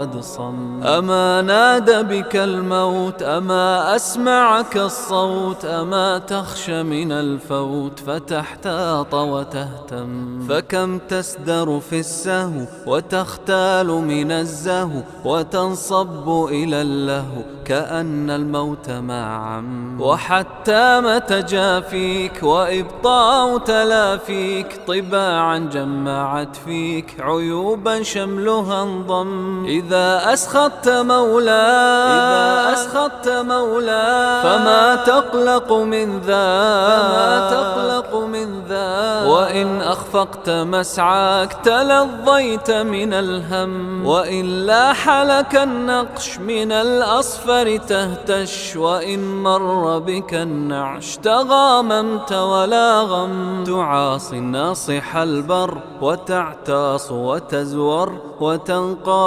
قد صم. أما نادى بك الموت، أما أسمعك الصوت، أما تخشى من الفوت فتحتاط وتهتم. فكم تسدر في السهو وتختال من الزهو وتنصب إلى اللهو كأن الموت ما عم. وحتى ما تجافيك وإبطاء تلافيك طباعا جمعت فيك عيوبا شملها انضم. إذا أسخطت مولا فما تقلق من ذا وإن أخفقت مسعاك تلظيت من الهم. وإن لاح لك النقش من الأصفر تهتش، وإن مر بك النعش تغاممت ولا غم. تعاصي الناصح البر وتعتاص وتزور وتنقاد